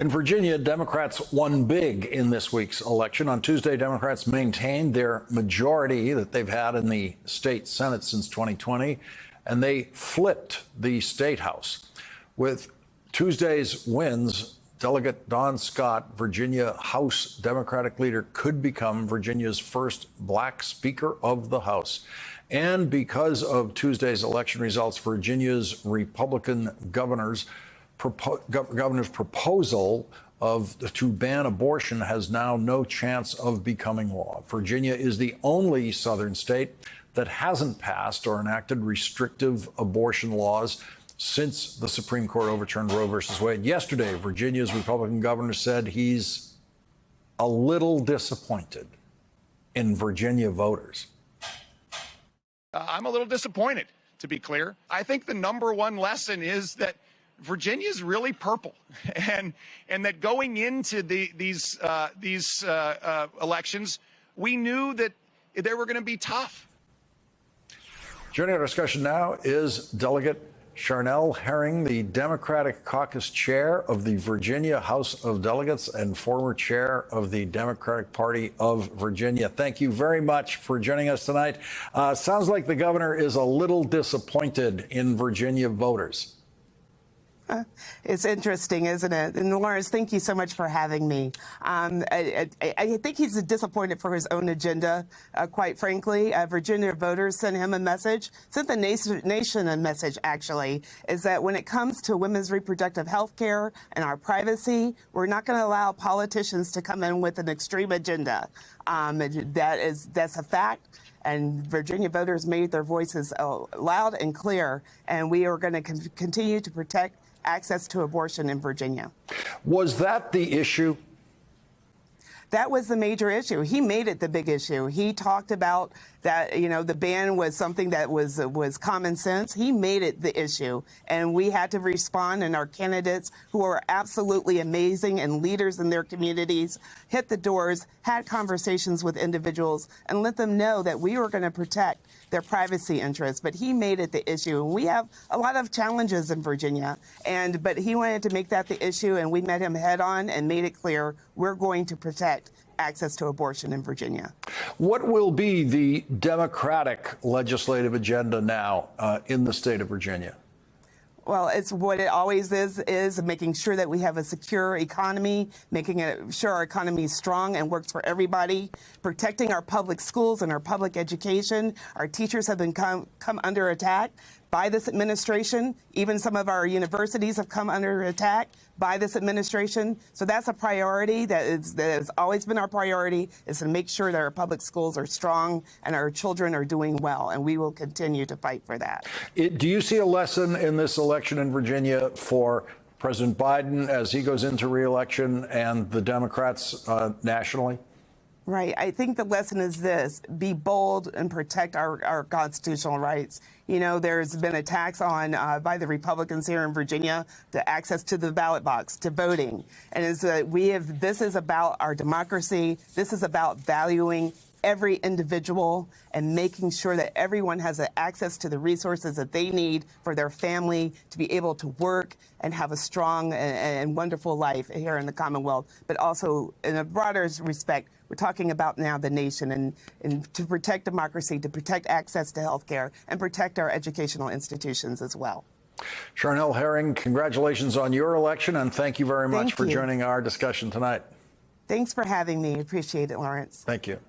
In Virginia, Democrats won big in this week's election. On Tuesday, Democrats maintained their majority that they've had in the state Senate since 2020, and they flipped the state House. With Tuesday's wins, Delegate Dawn Scott, Virginia House Democratic leader, could become Virginia's first black Speaker of the House. And because of Tuesday's election results, Virginia's Republican governor's proposal to ban abortion has now no chance of becoming law. Virginia is the only southern state that hasn't passed or enacted restrictive abortion laws since the Supreme Court overturned Roe v. Wade. Yesterday, Virginia's Republican governor said he's a little disappointed in Virginia voters. I'm a little disappointed, to be clear. I think the number one lesson is that Virginia's really purple, and that going into these elections, we knew that they were going to be tough. Joining our discussion now is Delegate Charnel Herring, the Democratic Caucus Chair of the Virginia House of Delegates and former Chair of the Democratic Party of Virginia. Thank you very much for joining us tonight. Sounds like the governor is a little disappointed in Virginia voters. It's interesting, isn't it? And Lawrence, thank you so much for having me. I think he's disappointed for his own agenda, quite frankly. Virginia voters sent him a message, sent the nation a message, actually, is that when it comes to women's reproductive health care and our privacy, we're not going to allow politicians to come in with an extreme agenda. That's a fact. And Virginia voters made their voices loud and clear, and we are going to continue to protect access to abortion in Virginia. Was that the issue? That was the major issue. He made it the big issue. He talked about that, you know, the ban was something that was common sense. He made it the issue, and we had to respond, and our candidates, who are absolutely amazing and leaders in their communities, hit the doors, had conversations with individuals, and let them know that we were going to protect their privacy interests. But he made it the issue. And we have a lot of challenges in Virginia, but he wanted to make that the issue, and we met him head on and made it clear we're going to protect access to abortion in Virginia. What will be the Democratic legislative agenda now in the state of Virginia? Well, it's what it always is making sure that we have a secure economy, making sure our economy is strong and works for everybody, protecting our public schools and our public education. Our teachers have been come under attack by this administration. Even some of our universities have come under attack by this administration. So that's a priority that has always been our priority, is to make sure that our public schools are strong and our children are doing well. And we will continue to fight for that. Do you see a lesson in this election in Virginia for President Biden as he goes into re-election and the Democrats nationally? Right. I think the lesson is this: be bold and protect our constitutional rights. You know, there's been attacks on by the Republicans here in Virginia to access to the ballot box, to voting. And this is about our democracy. This is about valuing every individual and making sure that everyone has access to the resources that they need for their family to be able to work and have a strong and wonderful life here in the Commonwealth. But also, in a broader respect, we're talking about now the nation and to protect democracy, to protect access to health care, and protect our educational institutions as well. Charnel Herring, congratulations on your election, and thank you very much for joining our discussion tonight. Thanks for having me. Appreciate it, Lawrence. Thank you.